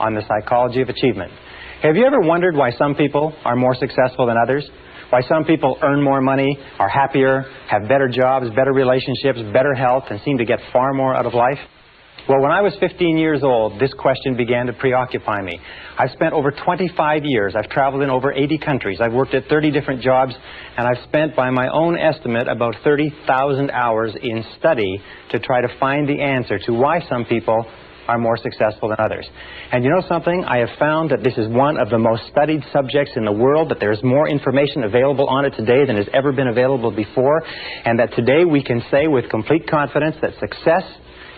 on the psychology of achievement. Have you ever wondered why some people are more successful than others? Why some people earn more money, are happier, have better jobs, better relationships, better health, and seem to get far more out of life? Well, when I was 15 years old, this question began to preoccupy me. I've spent over 25 years. I've traveled in over 80 countries. I've worked at 30 different jobs, and I've spent, by my own estimate, about 30,000 hours in study to try to find the answer to why some people are more successful than others. And you know something? I have found that this is one of the most studied subjects in the world, that there's more information available on it today than has ever been available before, and that today we can say with complete confidence that success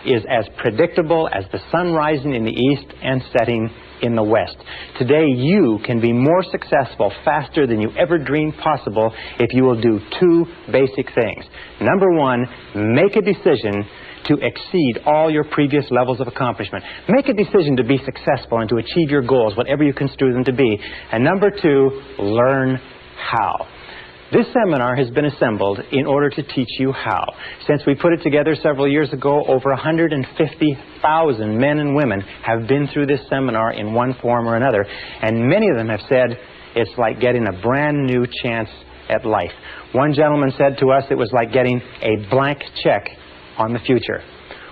is as predictable as the sun rising in the east and setting in the west. Today you can be more successful faster than you ever dreamed possible if you will do two basic things. Number one, make a decision to exceed all your previous levels of accomplishment. Make a decision to be successful and to achieve your goals, whatever you construe them to be. And number two, learn how. This seminar has been assembled in order to teach you how. Since we put it together several years ago, over 150,000 men and women have been through this seminar in one form or another, and many of them have said it's like getting a brand new chance at life. One gentleman said to us it was like getting a blank check on the future.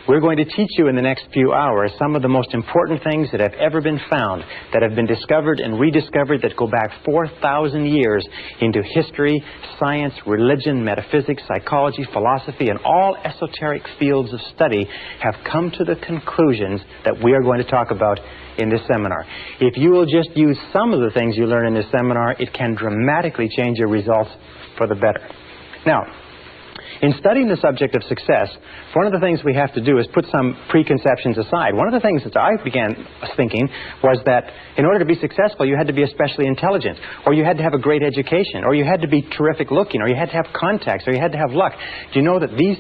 We're going to teach you in the next few hours some of the most important things that have ever been found, that have been discovered and rediscovered, that go back 4,000 years into history, science, religion, metaphysics, psychology, philosophy, and all esoteric fields of study have come to the conclusions that we are going to talk about in this seminar. If you will just use some of the things you learn in this seminar, it can dramatically change your results for the better. Now, in studying the subject of success, one of the things we have to do is put some preconceptions aside. One of the things that I began thinking was that in order to be successful, you had to be especially intelligent, or you had to have a great education, or you had to be terrific looking, or you had to have contacts, or you had to have luck. Do you know that these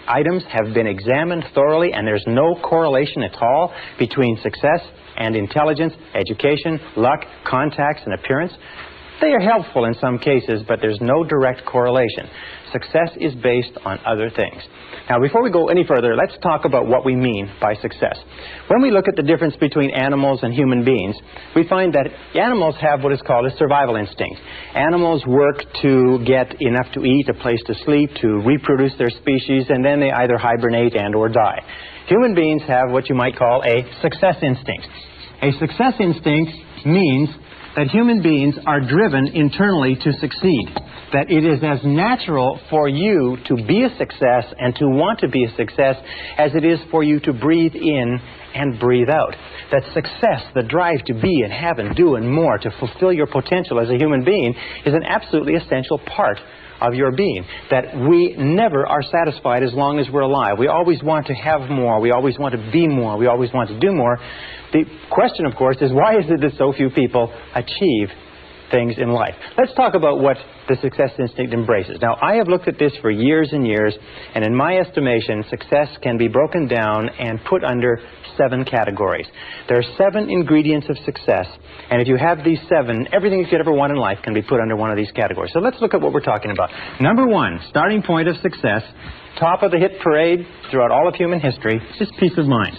items have been examined thoroughly, and there's no correlation at all between success and intelligence, education, luck, contacts, and appearance? They are helpful in some cases, but there's no direct correlation. Success is based on other things. Now, before we go any further, let's talk about what we mean by success. When we look at the difference between animals and human beings, we find that animals have what is called a survival instinct. Animals work to get enough to eat, a place to sleep, to reproduce their species, and then they either hibernate and or die. Human beings have what you might call a success instinct. A success instinct means that human beings are driven internally to succeed. That it is as natural for you to be a success and to want to be a success as it is for you to breathe in and breathe out. That success, the drive to be and have and do and more, to fulfill your potential as a human being, is an absolutely essential part of your being. That we never are satisfied as long as we're alive. We always want to have more. We always want to be more. We always want to do more. The question, of course, is why is it that so few people achieve things in life? Let's talk about what the success instinct embraces. Now, I have looked at this for years and years, and in my estimation, success can be broken down and put under 7 categories. There are 7 ingredients of success, and if you have these 7, everything you could ever want in life can be put under one of these categories. So let's look at what we're talking about. Number 1, starting point of success, top of the hit parade throughout all of human history, is peace of mind.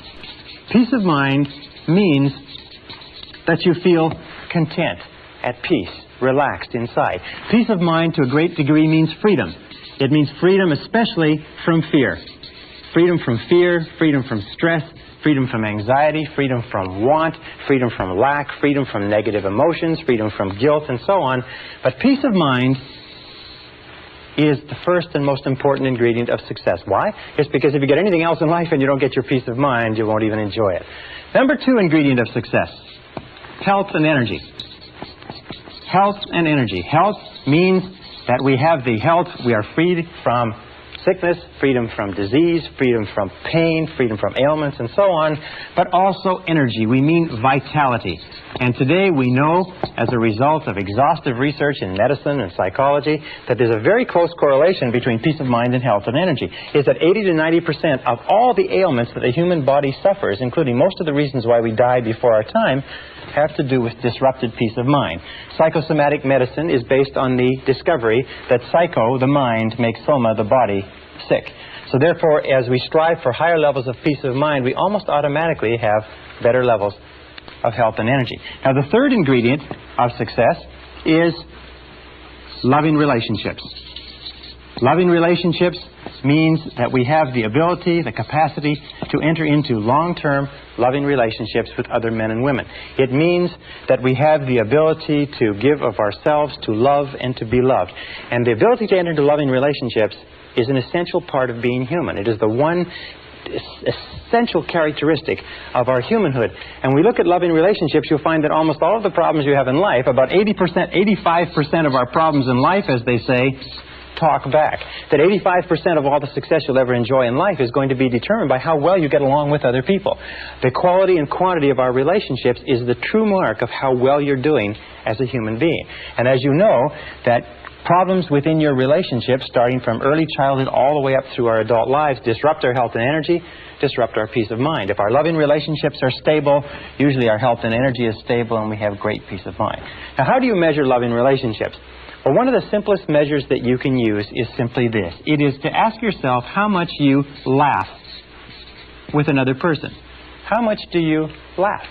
Peace of mind means that you feel content, at peace, relaxed inside. Peace of mind to a great degree means freedom. It means freedom especially from fear. Freedom from fear, freedom from stress, freedom from anxiety, freedom from want, freedom from lack, freedom from negative emotions, freedom from guilt, and so on. But peace of mind is the first and most important ingredient of success. Why? It's because if you get anything else in life and you don't get your peace of mind, you won't even enjoy it. Number 2 ingredient of success, health and energy. Health and energy. Health means that we have the health, we are freed from sickness, freedom from disease, freedom from pain, freedom from ailments, and so on, but also energy. We mean vitality. And today we know, as a result of exhaustive research in medicine and psychology, that there's a very close correlation between peace of mind and health and energy. Is that 80 to 90% of all the ailments that the human body suffers, including most of the reasons why we die before our time, have to do with disrupted peace of mind. Psychosomatic medicine is based on the discovery that psycho, the mind, makes soma, the body, sick. So therefore, as we strive for higher levels of peace of mind, we almost automatically have better levels of health and energy. Now, the third ingredient of success is loving relationships. Loving relationships means that we have the ability, the capacity to enter into long-term loving relationships with other men and women. It means that we have the ability to give of ourselves, to love, and to be loved. And the ability to enter into loving relationships is an essential part of being human. It is the one essential characteristic of our humanhood. And when we look at loving relationships, you'll find that almost all of the problems you have in life, about 80%, 85% of our problems in life, as they say, talk back. That 85% of all the success you'll ever enjoy in life is going to be determined by how well you get along with other people. The quality and quantity of our relationships is the true mark of how well you're doing as a human being. And as you know, that problems within your relationships, starting from early childhood all the way up through our adult lives, disrupt our health and energy, disrupt our peace of mind. If our loving relationships are stable, usually our health and energy is stable and we have great peace of mind. Now, how do you measure loving relationships? Well, one of the simplest measures that you can use is simply this. It is to ask yourself how much you laugh with another person. How much do you laugh?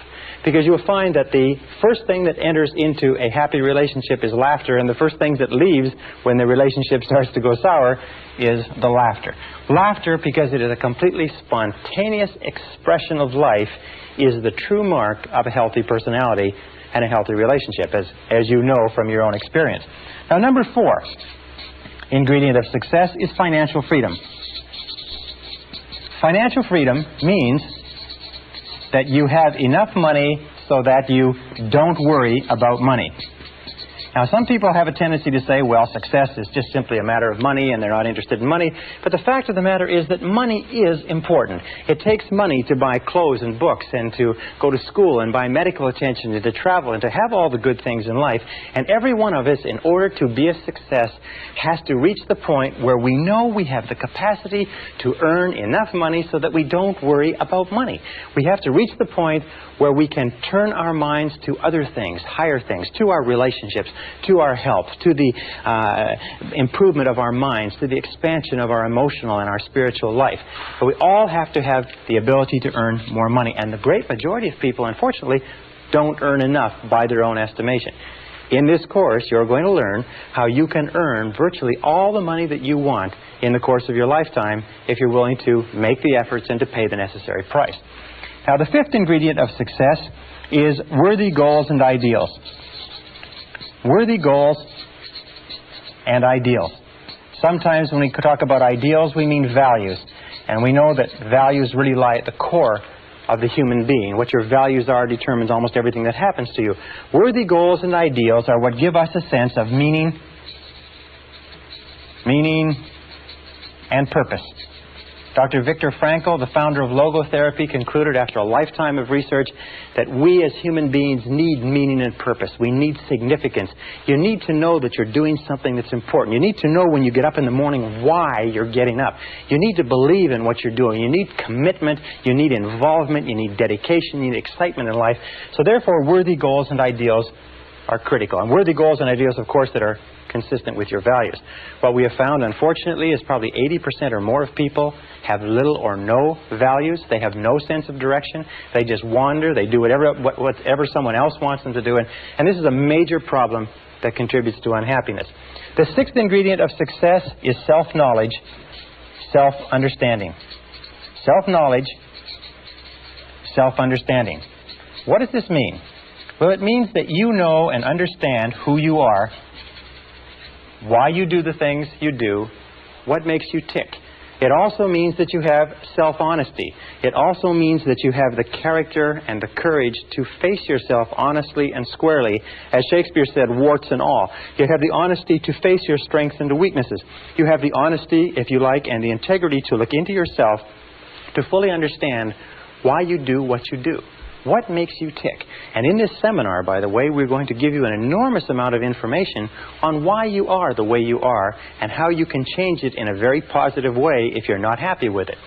Because you'll find that the first thing that enters into a happy relationship is laughter, and the first thing that leaves when the relationship starts to go sour is the laughter. Laughter, because it is a completely spontaneous expression of life, is the true mark of a healthy personality and a healthy relationship, as you know from your own experience. Now, number 4 ingredient of success is financial freedom. Financial freedom means that you have enough money so that you don't worry about money. Now, some people have a tendency to say, well, success is just simply a matter of money and they're not interested in money. But the fact of the matter is that money is important. It takes money to buy clothes and books and to go to school and buy medical attention and to travel and to have all the good things in life. And every one of us, in order to be a success, has to reach the point where we know we have the capacity to earn enough money so that we don't worry about money. We have to reach the point where we can turn our minds to other things, higher things, to our relationships, to our health, to the improvement of our minds, to the expansion of our emotional and our spiritual life. But we all have to have the ability to earn more money. And the great majority of people, unfortunately, don't earn enough by their own estimation. In this course, you're going to learn how you can earn virtually all the money that you want in the course of your lifetime if you're willing to make the efforts and to pay the necessary price. Now, the 5th ingredient of success is worthy goals and ideals. Worthy goals and ideals. Sometimes when we talk about ideals, we mean values. And we know that values really lie at the core of the human being. What your values are determines almost everything that happens to you. Worthy goals and ideals are what give us a sense of meaning and purpose. Dr. Viktor Frankl, the founder of logotherapy, concluded after a lifetime of research that we as human beings need meaning and purpose. We need significance. You need to know that you're doing something that's important. You need to know when you get up in the morning why you're getting up. You need to believe in what you're doing. You need commitment. You need involvement. You need dedication. You need excitement in life. So therefore, worthy goals and ideals are critical. And worthy goals and ideals, of course, that are consistent with your values. What we have found, unfortunately, is probably 80% or more of people have little or no values. They have no sense of direction. They just wander. They do whatever someone else wants them to do. And this is a major problem that contributes to unhappiness. The 6th ingredient of success is self-knowledge, self-understanding. Self-knowledge, self-understanding. What does this mean? Well, it means that you know and understand who you are, why you do the things you do, what makes you tick. It also means that you have self-honesty. It also means that you have the character and the courage to face yourself honestly and squarely. As Shakespeare said, warts and all. You have the honesty to face your strengths and weaknesses. You have the honesty, if you like, and the integrity to look into yourself to fully understand why you do what you do. What makes you tick? And in this seminar, by the way, we're going to give you an enormous amount of information on why you are the way you are and how you can change it in a very positive way if you're not happy with it.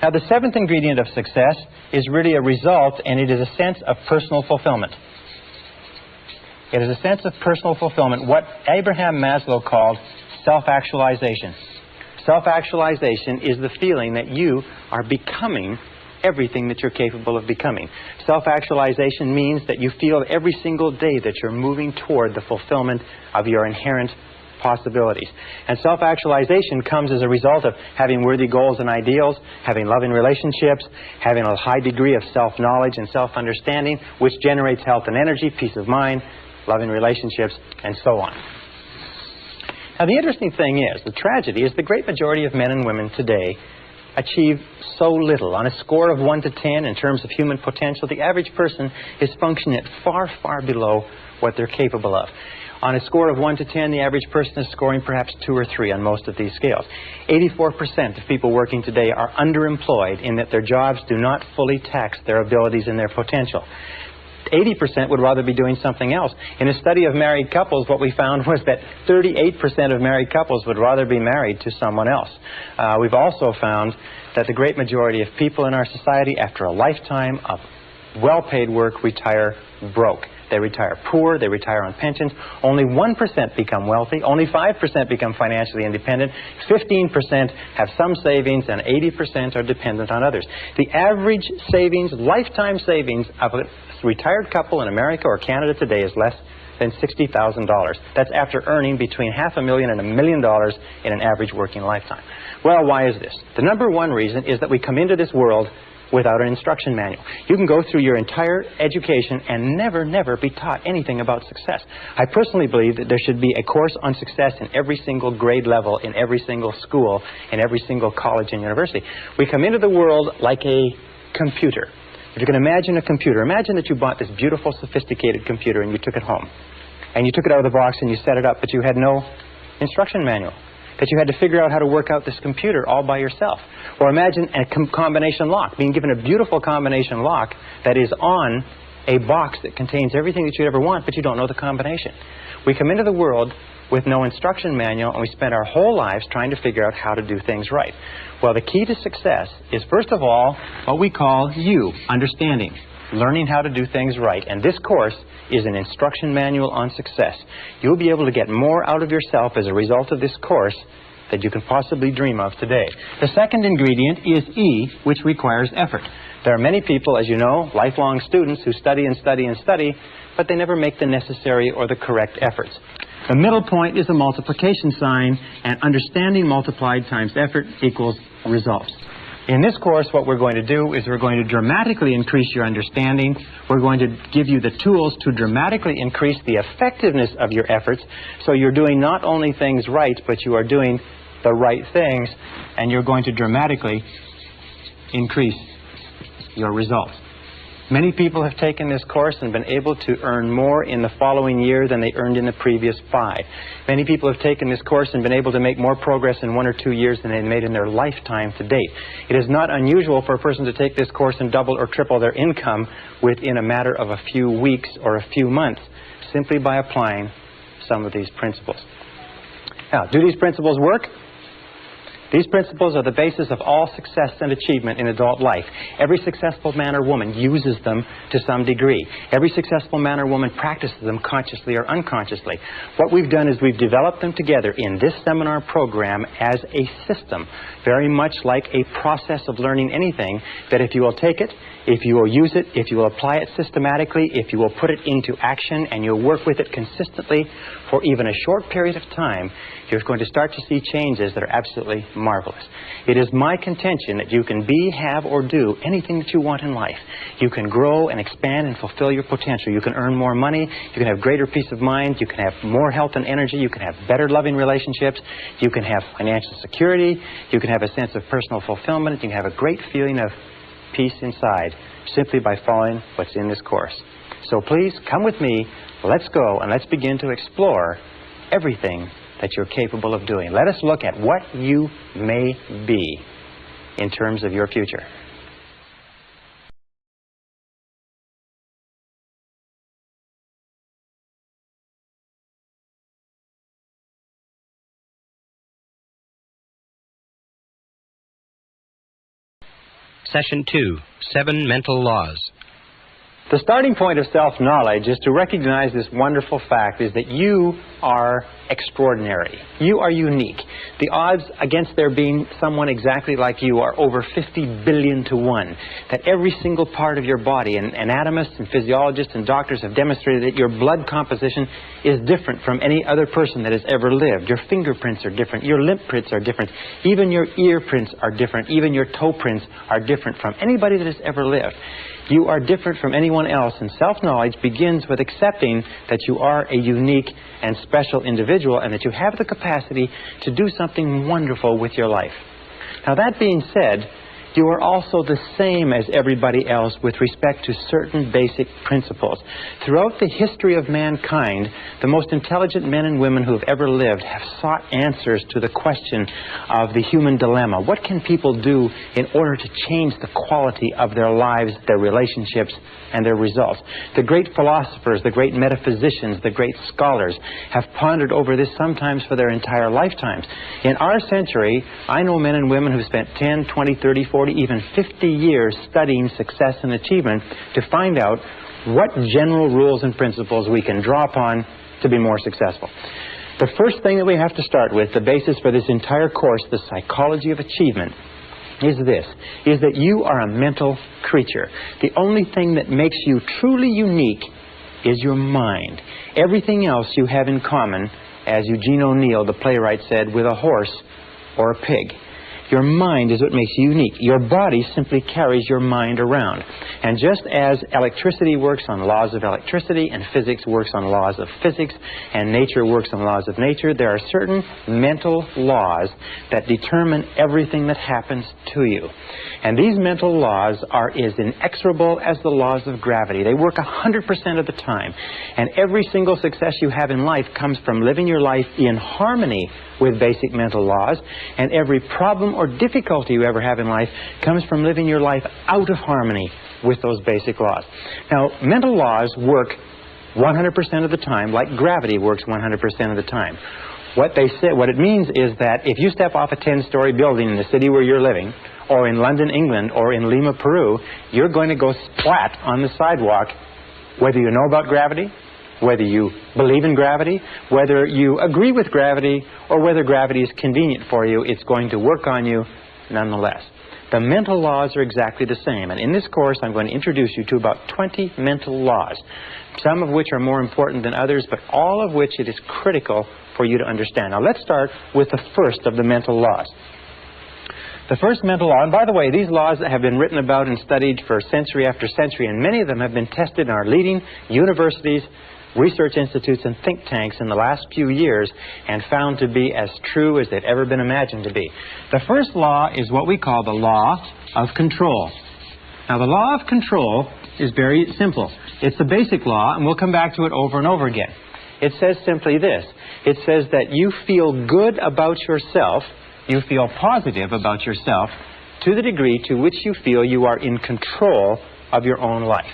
Now, the 7th ingredient of success is really a result, and it is a sense of personal fulfillment. It is a sense of personal fulfillment, what Abraham Maslow called self-actualization. Self-actualization is the feeling that you are becoming everything that you're capable of becoming. Self-actualization means that you feel every single day that you're moving toward the fulfillment of your inherent possibilities. And self-actualization comes as a result of having worthy goals and ideals, having loving relationships, having a high degree of self-knowledge and self-understanding, which generates health and energy, peace of mind, loving relationships, and so on. Now, the interesting thing is, the tragedy is the great majority of men and women today achieve so little. On a score of 1 to 10 in terms of human potential, the average person is functioning at far, far below what they're capable of. On a score of 1 to 10, the average person is scoring perhaps 2 or 3 on most of these scales. 84% of people working today are underemployed in that their jobs do not fully tax their abilities and their potential. 80% would rather be doing something else. In a study of married couples, what we found was that 38% of married couples would rather be married to someone else. We've also found that the great majority of people in our society, after a lifetime of well-paid work, retire broke. They retire poor, they retire on pensions. Only 1% become wealthy, only 5% become financially independent, 15% have some savings, and 80% are dependent on others. The average savings, lifetime savings of a retired couple in America or Canada today is less than $60,000. That's after earning between $500,000 and $1 million in an average working lifetime. Well, why is this? The number one reason is that we come into this world without an instruction manual. You can go through your entire education and never be taught anything about success. I personally believe that there should be a course on success in every single grade level, in every single school, in every single college and university. We come into the world like a computer. If you can imagine a computer, imagine that you bought this beautiful, sophisticated computer and you took it home. And you took it out of the box and you set it up, but you had no instruction manual. That you had to figure out how to work out this computer all by yourself. Or imagine a combination lock, being given a beautiful combination lock that is on a box that contains everything that you'd ever want, but you don't know the combination. We come into the world with no instruction manual, and we spend our whole lives trying to figure out how to do things right. Well, the key to success is, first of all, what we call understanding. Learning how to do things right. And this course is an instruction manual on success. You'll be able to get more out of yourself as a result of this course that you can possibly dream of today. The second ingredient is E, which requires effort. There are many people, as you know, lifelong students who study and study and study, but they never make the necessary or the correct efforts. The middle point is a multiplication sign, and understanding multiplied times effort equals results. In this course, what we're going to do is we're going to dramatically increase your understanding. We're going to give you the tools to dramatically increase the effectiveness of your efforts, so you're doing not only things right, but you are doing the right things, and you're going to dramatically increase your results. Many people have taken this course and been able to earn more in the following year than they earned in the previous 5. Many people have taken this course and been able to make more progress in 1 or 2 years than they made in their lifetime to date. It is not unusual for a person to take this course and double or triple their income within a matter of a few weeks or a few months, simply by applying some of these principles. Now, do these principles work? These principles are the basis of all success and achievement in adult life. Every successful man or woman uses them to some degree. Every successful man or woman practices them consciously or unconsciously. What we've done is we've developed them together in this seminar program as a system, very much like a process of learning anything, that if you will take it, if you will use it, if you will apply it systematically, if you will put it into action and you'll work with it consistently for even a short period of time, you're going to start to see changes that are absolutely marvelous. It is my contention that you can be, have, or do anything that you want in life. You can grow and expand and fulfill your potential. You can earn more money. You can have greater peace of mind. You can have more health and energy. You can have better loving relationships. You can have financial security. You can have a sense of personal fulfillment. You can have a great feeling of peace inside simply by following what's in this course. So please come with me. Let's go and let's begin to explore everything that you're capable of doing. Let us look at what you may be in terms of your future. Session 2, 7 Mental Laws. The starting point of self-knowledge is to recognize this wonderful fact is that you are extraordinary. You are unique. The odds against there being someone exactly like you are over 50 billion to 1. That every single part of your body, and anatomists and physiologists and doctors have demonstrated that your blood composition is different from any other person that has ever lived. Your fingerprints are different. Your lip prints are different. Even your ear prints are different. Even your toe prints are different from anybody that has ever lived. You are different from anyone else, and self-knowledge begins with accepting that you are a unique and special individual and that you have the capacity to do something wonderful with your life. Now, that being said, you are also the same as everybody else with respect to certain basic principles. Throughout the history of mankind, the most intelligent men and women who have ever lived have sought answers to the question of the human dilemma. What can people do in order to change the quality of their lives, their relationships, and their results? The great philosophers, the great metaphysicians, the great scholars have pondered over this sometimes for their entire lifetimes. In our century, I know men and women who spent 10, 20, 30, 40, even 50 years studying success and achievement to find out what general rules and principles we can draw upon to be more successful. The first thing that we have to start with, the basis for this entire course, the psychology of achievement, is this, is that you are a mental creature. The only thing that makes you truly unique is your mind. Everything else you have in common, as Eugene O'Neill, the playwright, said, with a horse or a pig. Your mind is what makes you unique. Your body simply carries your mind around. And just as electricity works on laws of electricity, and physics works on laws of physics, and nature works on laws of nature, there are certain mental laws that determine everything that happens to you. And these mental laws are as inexorable as the laws of gravity. They work 100% of the time. And every single success you have in life comes from living your life in harmony with basic mental laws, and every problem or difficulty you ever have in life comes from living your life out of harmony with those basic laws. Now, mental laws work 100% of the time, like gravity works 100% of the time. What it means is that if you step off a 10-story building in the city where you're living, or in London, England, or in Lima, Peru, you're going to go splat on the sidewalk, whether you know about gravity, whether you believe in gravity, whether you agree with gravity, or whether gravity is convenient for you, it's going to work on you nonetheless. The mental laws are exactly the same, and in this course I'm going to introduce you to about 20 mental laws, some of which are more important than others, but all of which it is critical for you to understand. Now let's start with the first of the mental laws. The first mental law, and by the way, these laws have been written about and studied for century after century, and many of them have been tested in our leading universities, research institutes, and think tanks in the last few years and found to be as true as they've ever been imagined to be. The first law is what we call the law of control. Now, the law of control is very simple. It's the basic law, and we'll come back to it over and over again. It says simply this. It says that you feel good about yourself, you feel positive about yourself, to the degree to which you feel you are in control of your own life.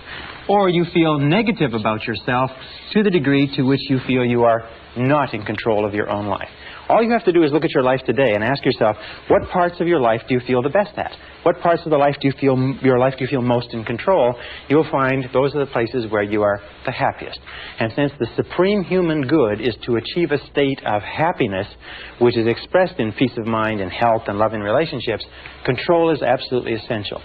Or you feel negative about yourself to the degree to which you feel you are not in control of your own life. All you have to do is look at your life today and ask yourself, what parts of your life do you feel the best at? What parts of the life do you feel most in control? You'll find those are the places where you are the happiest. And since the supreme human good is to achieve a state of happiness, which is expressed in peace of mind and health and loving relationships, control is absolutely essential.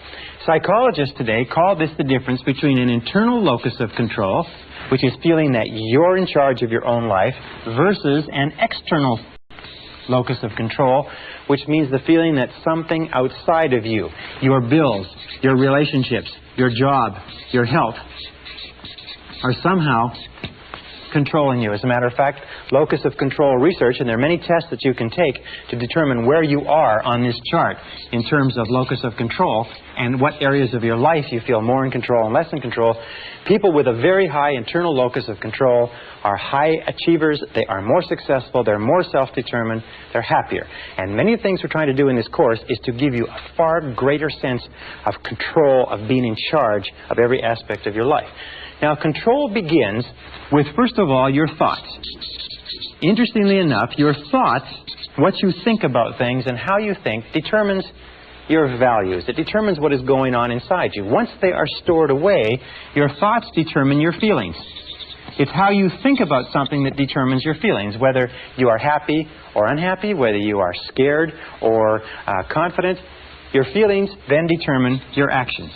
Psychologists today call this the difference between an internal locus of control, which is feeling that you're in charge of your own life, versus an external locus of control, which means the feeling that something outside of you, your bills, your relationships, your job, your health, are somehow controlling you. As a matter of fact, locus of control research, and there are many tests that you can take to determine where you are on this chart in terms of locus of control and what areas of your life you feel more in control and less in control. People with a very high internal locus of control are high achievers, they are more successful, they're more self-determined, they're happier. And many of the things we're trying to do in this course is to give you a far greater sense of control, of being in charge of every aspect of your life. Now, control begins with, first of all, your thoughts. Interestingly enough, your thoughts, what you think about things and how you think, determines your values. It determines what is going on inside you. Once they are stored away, your thoughts determine your feelings. It's how you think about something that determines your feelings, whether you are happy or unhappy, whether you are scared or confident. Your feelings then determine your actions.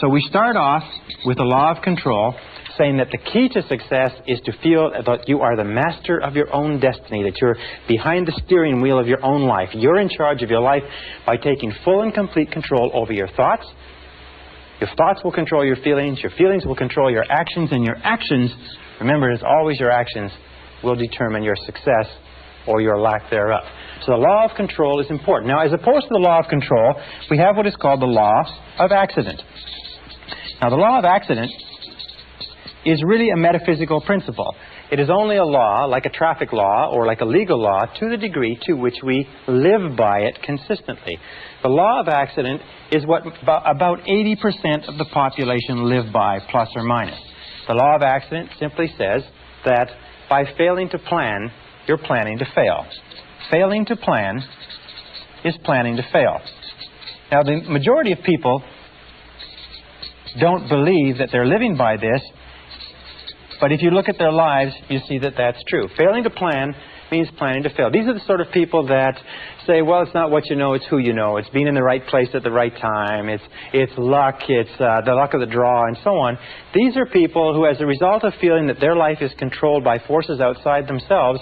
So we start off with the law of control, saying that the key to success is to feel that you are the master of your own destiny, that you're behind the steering wheel of your own life. You're in charge of your life by taking full and complete control over your thoughts. Your thoughts will control your feelings will control your actions, and your actions, remember, it's always your actions, will determine your success or your lack thereof. So the law of control is important. Now, as opposed to the law of control, we have what is called the law of accident. Now, the law of accident is really a metaphysical principle. It is only a law, like a traffic law or like a legal law, to the degree to which we live by it consistently. The law of accident is what about 80% of the population live by, plus or minus. The law of accident simply says that by failing to plan, you're planning to fail. Failing to plan is planning to fail. Now, the majority of people don't believe that they're living by this, but if you look at their lives, you see that that's true. Failing to plan means planning to fail. These are the sort of people that say, well, it's not what you know, it's who you know. It's being in the right place at the right time. It's luck. It's the luck of the draw, and so on. These are people who, as a result of feeling that their life is controlled by forces outside themselves,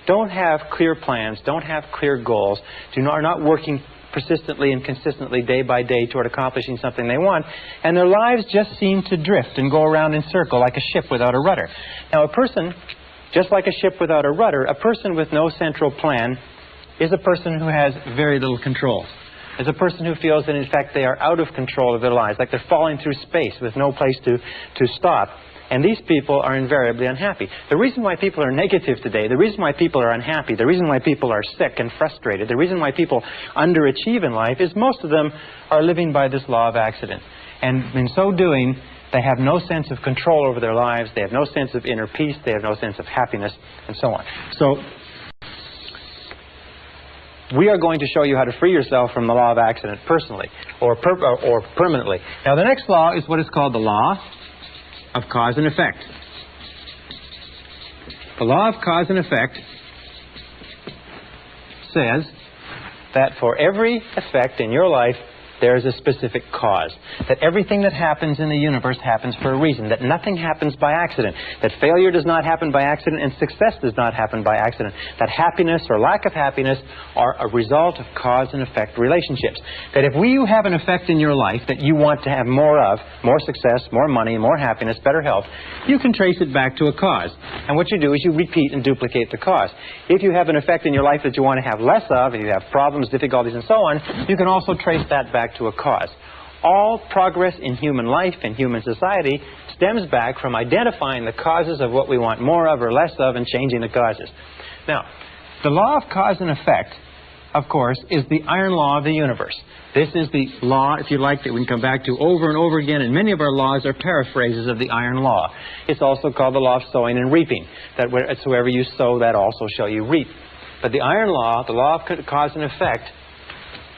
don't have clear plans, don't have clear goals, are not working persistently and consistently day by day toward accomplishing something they want, and their lives just seem to drift and go around in circle like a ship without a rudder. Now, a person, just like a ship without a rudder, a person with no central plan is a person who has very little control. Is a person who feels that, in fact, they are out of control of their lives, like they're falling through space with no place to stop. And these people are invariably unhappy. The reason why people are negative today, the reason why people are unhappy, the reason why people are sick and frustrated, the reason why people underachieve in life is most of them are living by this law of accident. And in so doing, they have no sense of control over their lives, they have no sense of inner peace, they have no sense of happiness, and so on. So we are going to show you how to free yourself from the law of accident personally or permanently. Now, the next law is what is called the law of cause and effect. The law of cause and effect says that for every effect in your life, there is a specific cause. That everything that happens in the universe happens for a reason. That nothing happens by accident. That failure does not happen by accident and success does not happen by accident. That happiness or lack of happiness are a result of cause and effect relationships. That if you have an effect in your life that you want to have more of, more success, more money, more happiness, better health, you can trace it back to a cause. And what you do is you repeat and duplicate the cause. If you have an effect in your life that you want to have less of, if you have problems, difficulties, and so on, you can also trace that back to a cause. All progress in human life and human society stems back from identifying the causes of what we want more of or less of and changing the causes. Now, the law of cause and effect, of course, is the iron law of the universe. This is the law, if you like, that we can come back to over and over again, and many of our laws are paraphrases of the iron law. It's also called the law of sowing and reaping, that wherever you sow, that also shall you reap. But the iron law, the law of cause and effect,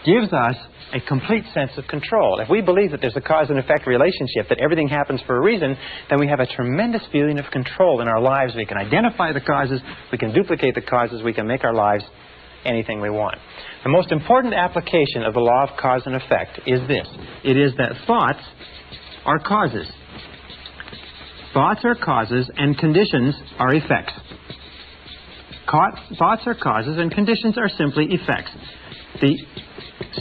gives us a complete sense of control. If we believe that there's a cause and effect relationship, that everything happens for a reason, then we have a tremendous feeling of control in our lives. We can identify the causes, we can duplicate the causes, we can make our lives anything we want. The most important application of the law of cause and effect is this. It is that thoughts are causes. Thoughts are causes and conditions are effects. Thoughts are causes and conditions are simply effects. The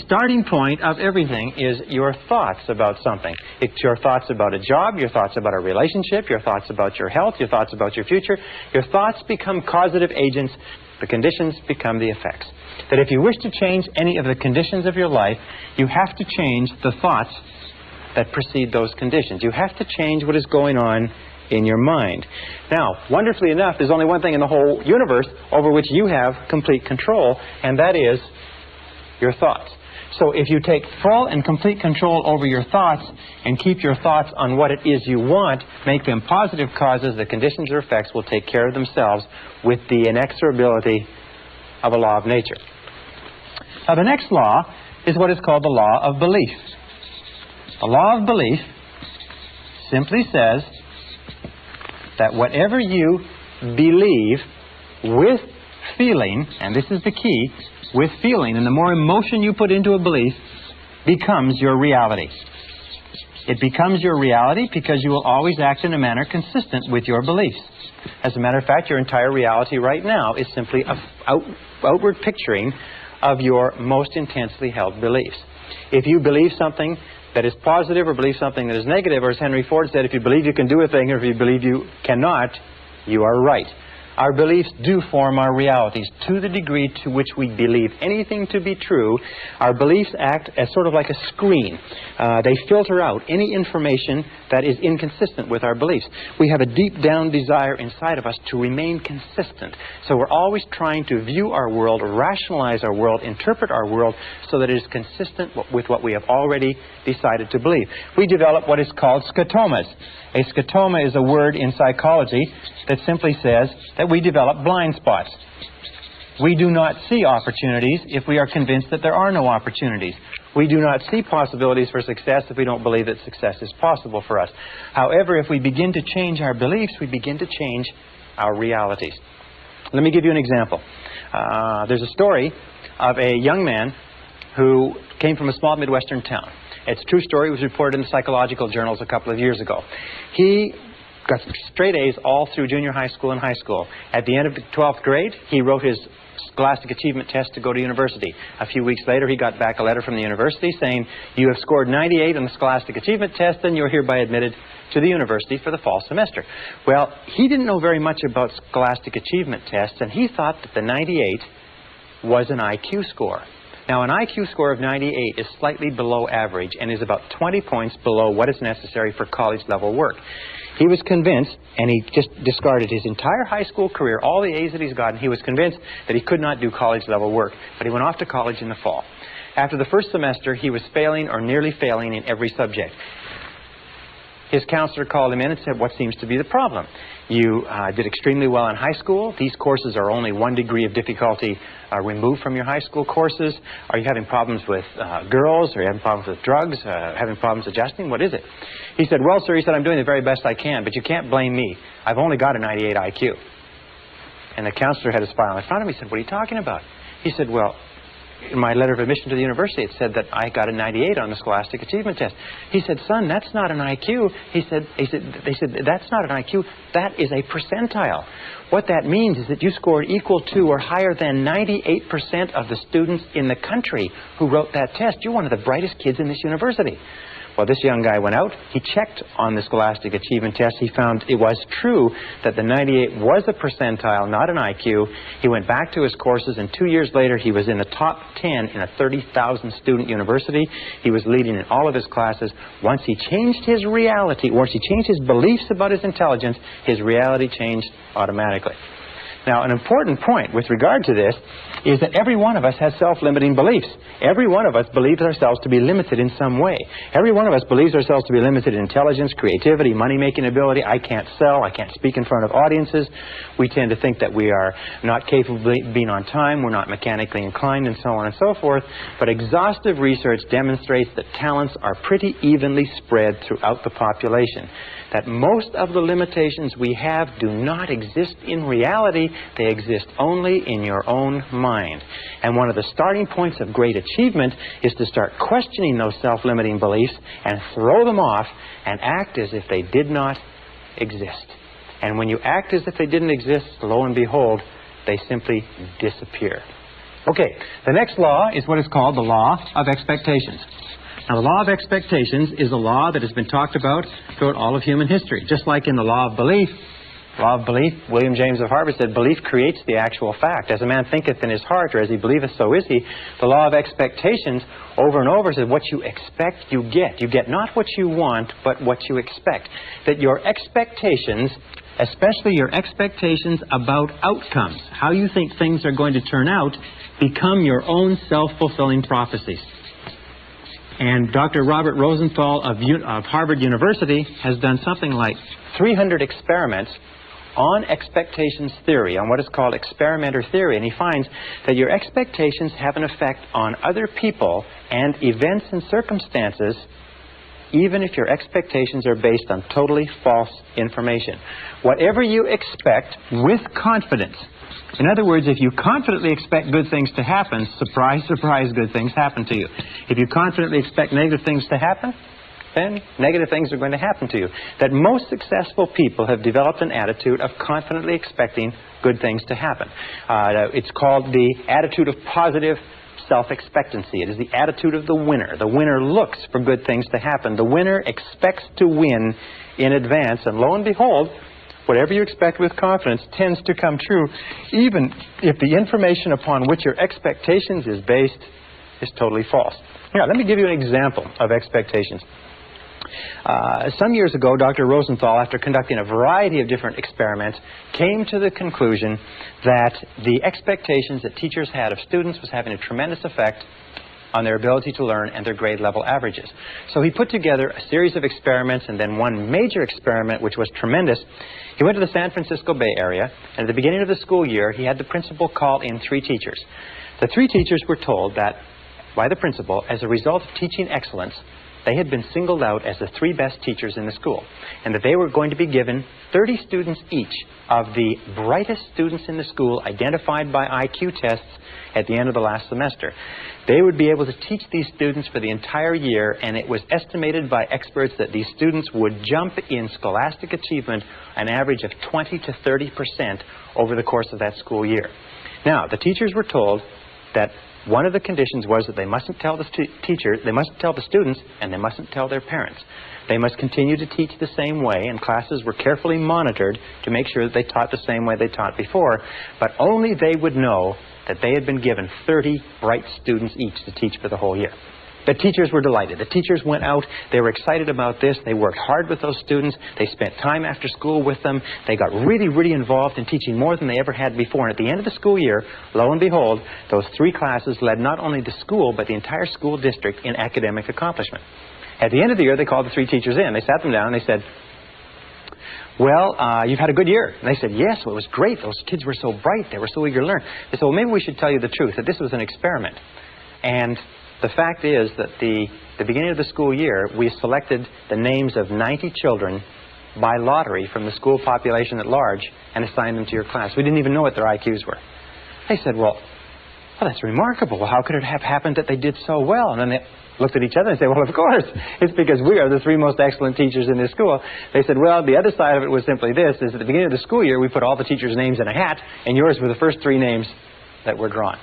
starting point of everything is your thoughts about something. It's your thoughts about a job, your thoughts about a relationship, your thoughts about your health, your thoughts about your future. Your thoughts become causative agents. The conditions become the effects. That if you wish to change any of the conditions of your life, you have to change the thoughts that precede those conditions. You have to change what is going on in your mind. Now, wonderfully enough, there's only one thing in the whole universe over which you have complete control, and that is your thoughts. So if you take full and complete control over your thoughts and keep your thoughts on what it is you want, make them positive causes, the conditions or effects will take care of themselves with the inexorability of a law of nature. Now, the next law is what is called the law of belief. The law of belief simply says that whatever you believe with feeling, and this is the key, with feeling, and the more emotion you put into a belief, becomes your reality. It becomes your reality because you will always act in a manner consistent with your beliefs. As a matter of fact, your entire reality right now is simply an outward picturing of your most intensely held beliefs. If you believe something that is positive or believe something that is negative, or as Henry Ford said, if you believe you can do a thing or if you believe you cannot, you are right. Our beliefs do form our realities. To the degree to which we believe anything to be true, our beliefs act as sort of like a screen. They filter out any information that is inconsistent with our beliefs. We have a deep down desire inside of us to remain consistent. So we're always trying to view our world, rationalize our world, interpret our world so that it is consistent with what we have already decided to believe. We develop what is called scotomas. A scotoma is a word in psychology that simply says that we develop blind spots. We do not see opportunities if we are convinced that there are no opportunities. We do not see possibilities for success if we don't believe that success is possible for us. However, if we begin to change our beliefs, we begin to change our realities. Let me give you an example. There's a story of a young man who came from a small Midwestern town. It's a true story. It was reported in the psychological journals a couple of years ago. He got straight A's all through junior high school and high school. At the end of the 12th grade, he wrote his Scholastic Achievement Test to go to university. A few weeks later, he got back a letter from the university saying, "You have scored 98 on the Scholastic Achievement Test, and you're hereby admitted to the university for the fall semester." Well, he didn't know very much about Scholastic Achievement Tests, and he thought that the 98 was an IQ score. Now, an IQ score of 98 is slightly below average and is about 20 points below what is necessary for college-level work. He was convinced, and he just discarded his entire high school career, all the A's that he's gotten. He was convinced that he could not do college-level work, but he went off to college in the fall. After the first semester, he was failing or nearly failing in every subject. His counselor called him in and said, "What seems to be the problem? You did extremely well in high school. These courses are only 1 degree of difficulty removed from your high school courses. Are you having problems with girls? Are you having problems with drugs? Having problems adjusting? What is it?" He said, "Well, sir," he said, "I'm doing the very best I can, but you can't blame me. I've only got a 98 IQ. And the counselor had his file in front of him. He said, "What are you talking about?" He said, "Well, in my letter of admission to the university, it said that I got a 98 on the Scholastic Achievement Test." He said, "Son, that's not an IQ." They said, "That's not an IQ. That is a percentile. What that means is that you scored equal to or higher than 98% of the students in the country who wrote that test. You're one of the brightest kids in this university." Well, this young guy went out. He checked on the Scholastic Achievement Test. He found it was true that the 98 was a percentile, not an IQ. He went back to his courses, and 2 years later, he was in the top 10 in a 30,000 student university. He was leading in all of his classes. Once he changed his reality, once he changed his beliefs about his intelligence, his reality changed automatically. Now, an important point with regard to this is that every one of us has self-limiting beliefs. Every one of us believes ourselves to be limited in some way. Every one of us believes ourselves to be limited in intelligence, creativity, money-making ability. I can't sell. I can't speak in front of audiences. We tend to think that we are not capable of being on time. We're not mechanically inclined, and so on and so forth. But exhaustive research demonstrates that talents are pretty evenly spread throughout the population. That most of the limitations we have do not exist in reality. They exist only in your own mind. And one of the starting points of great achievement is to start questioning those self-limiting beliefs and throw them off and act as if they did not exist. And when you act as if they didn't exist, lo and behold, they simply disappear. Okay, the next law is what is called the law of expectations. Now, the law of expectations is a law that has been talked about throughout all of human history. Just like in the law of belief, William James of Harvard said, "Belief creates the actual fact. As a man thinketh in his heart, or as he believeth, so is he." The law of expectations over and over says, what you expect, you get. You get not what you want, but what you expect. That your expectations, especially your expectations about outcomes, how you think things are going to turn out, become your own self-fulfilling prophecies. And Dr. Robert Rosenthal of Harvard University has done something like 300 experiments on expectations theory, on what is called experimenter theory, and he finds that your expectations have an effect on other people and events and circumstances, even if your expectations are based on totally false information. Whatever you expect with confidence. In other words, if you confidently expect good things to happen, surprise, surprise, good things happen to you. If you confidently expect negative things to happen, then negative things are going to happen to you. That most successful people have developed an attitude of confidently expecting good things to happen. It's called the attitude of positive self-expectancy. It is the attitude of the winner. The winner looks for good things to happen. The winner expects to win in advance, and lo and behold, whatever you expect with confidence tends to come true, even if the information upon which your expectations is based is totally false. Now, let me give you an example of expectations. Some years ago, Dr. Rosenthal, after conducting a variety of different experiments, came to the conclusion that the expectations that teachers had of students was having a tremendous effect on their ability to learn and their grade level averages. So he put together a series of experiments, and then one major experiment which was tremendous. He went to the San Francisco Bay Area, and at the beginning of the school year, he had the principal call in 3 teachers. The 3 teachers were told that by the principal, as a result of teaching excellence, they had been singled out as the 3 best teachers in the school, and that they were going to be given 30 students each of the brightest students in the school identified by IQ tests at the end of the last semester. They would be able to teach these students for the entire year, and it was estimated by experts that these students would jump in scholastic achievement an average of 20 to 30% over the course of that school year. Now, the teachers were told that one of the conditions was that they mustn't tell the they mustn't tell the students, and they mustn't tell their parents. They must continue to teach the same way, and classes were carefully monitored to make sure that they taught the same way they taught before, but only they would know that they had been given 30 bright students each to teach for the whole year. The teachers were delighted. The teachers went out. They were excited about this. They worked hard with those students. They spent time after school with them. They got really, really involved in teaching more than they ever had before. And at the end of the school year, lo and behold, those 3 classes led not only the school, but the entire school district in academic accomplishment. At the end of the year, they called the 3 teachers in. They sat them down and they said, well, you've had a good year. And they said, yes, well, it was great. Those kids were so bright. They were so eager to learn. They said, well, maybe we should tell you the truth, that this was an experiment. And the fact is that the beginning of the school year, we selected the names of 90 children by lottery from the school population at large and assigned them to your class. We didn't even know what their IQs were. They said, well, that's remarkable. Well, how could it have happened that they did so well? And then they looked at each other and said, well, of course, it's because we are the 3 most excellent teachers in this school. They said, well, the other side of it was simply this, is at the beginning of the school year, we put all the teachers' names in a hat, and yours were the first 3 names that were drawn.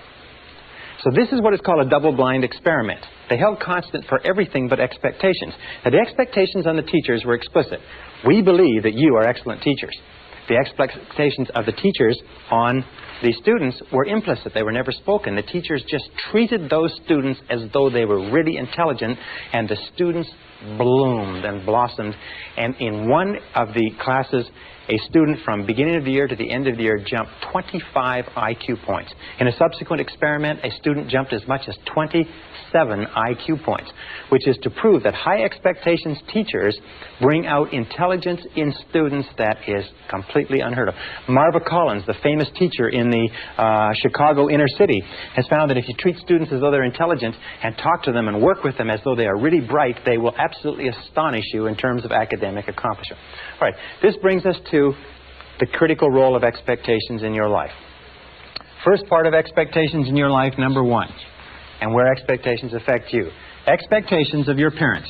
So this is what is called a double-blind experiment. They held constant for everything but expectations. Now, the expectations on the teachers were explicit. We believe that you are excellent teachers. The expectations of the teachers on the students were implicit. They were never spoken. The teachers just treated those students as though they were really intelligent, and the students bloomed and blossomed. And in one of the classes, a student from beginning of the year to the end of the year jumped 25 IQ points. In a subsequent experiment, a student jumped as much as 27 IQ points, which is to prove that high expectations teachers bring out intelligence in students that is completely unheard of. Marva Collins, the famous teacher in the Chicago inner city, has found that if you treat students as though they're intelligent and talk to them and work with them as though they are really bright, they will absolutely astonish you in terms of academic accomplishment. All right, this brings us to the critical role of expectations in your life. First part of expectations in your life, number 1, and where expectations affect you. Expectations of your parents.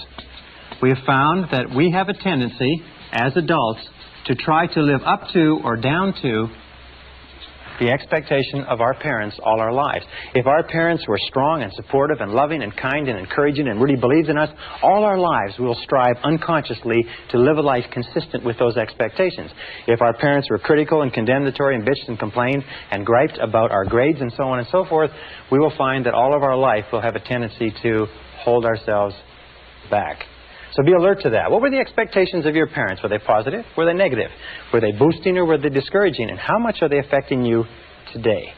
We have found that we have a tendency as adults to try to live up to or down to the expectation of our parents all our lives. If our parents were strong and supportive and loving and kind and encouraging and really believed in us, all our lives we will strive unconsciously to live a life consistent with those expectations. If our parents were critical and condemnatory and bitched and complained and griped about our grades and so on and so forth, we will find that all of our life we'll have a tendency to hold ourselves back. So be alert to that. What were the expectations of your parents? Were they positive? Were they negative? Were they boosting or were they discouraging? And how much are they affecting you today?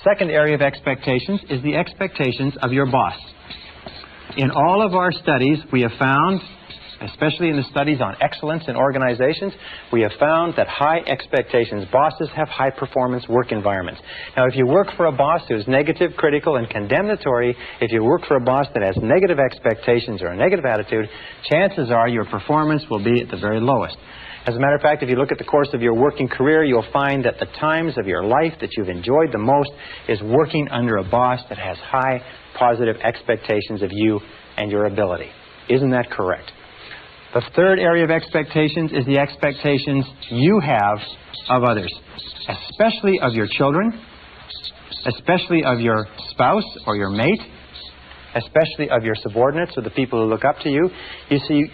Second area of expectations is the expectations of your boss. In all of our studies, we have found especially in the studies on excellence in organizations, we have found that high expectations, bosses have high performance work environments. Now, if you work for a boss who's negative, critical, and condemnatory, if you work for a boss that has negative expectations or a negative attitude, chances are your performance will be at the very lowest. As a matter of fact, if you look at the course of your working career, you'll find that the times of your life that you've enjoyed the most is working under a boss that has high positive expectations of you and your ability. Isn't that correct? The third area of expectations is the expectations you have of others, especially of your children, especially of your spouse or your mate, especially of your subordinates or the people who look up to you. You see,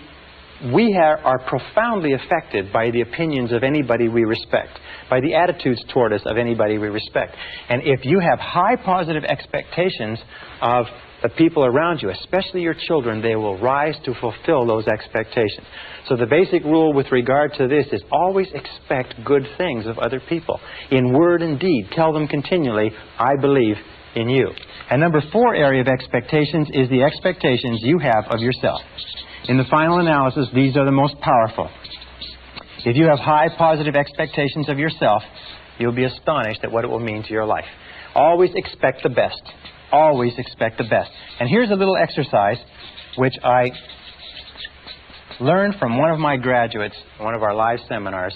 we are profoundly affected by the opinions of anybody we respect, by the attitudes toward us of anybody we respect. And if you have high positive expectations of the people around you, especially your children, they will rise to fulfill those expectations. So the basic rule with regard to this is always expect good things of other people. In word and deed, tell them continually, I believe in you. And number 4 area of expectations is the expectations you have of yourself. In the final analysis, these are the most powerful. If you have high positive expectations of yourself, you'll be astonished at what it will mean to your life. Always expect the best. Always expect the best. And here's a little exercise which I learned from one of my graduates, one of our live seminars.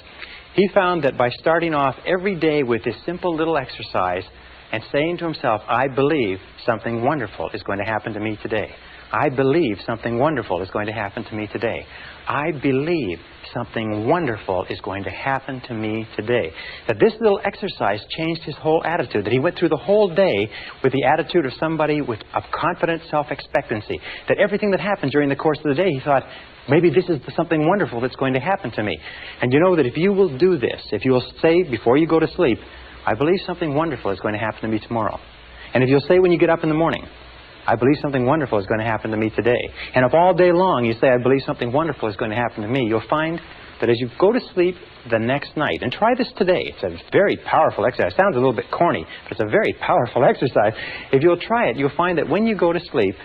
He found that by starting off every day with this simple little exercise and saying to himself, I believe something wonderful is going to happen to me today. I believe something wonderful is going to happen to me today. I believe something wonderful is going to happen to me today. That this little exercise changed his whole attitude. That he went through the whole day with the attitude of somebody with a confident self-expectancy. That everything that happened during the course of the day, he thought, maybe this is something wonderful that's going to happen to me. And you know that if you will do this, if you will say before you go to sleep, I believe something wonderful is going to happen to me tomorrow. And if you'll say when you get up in the morning, I believe something wonderful is going to happen to me today. And if all day long you say, I believe something wonderful is going to happen to me, you'll find that as you go to sleep the next night, and try this today, it's a very powerful exercise. It sounds a little bit corny, but it's a very powerful exercise. If you'll try it, you'll find that when you go to sleep,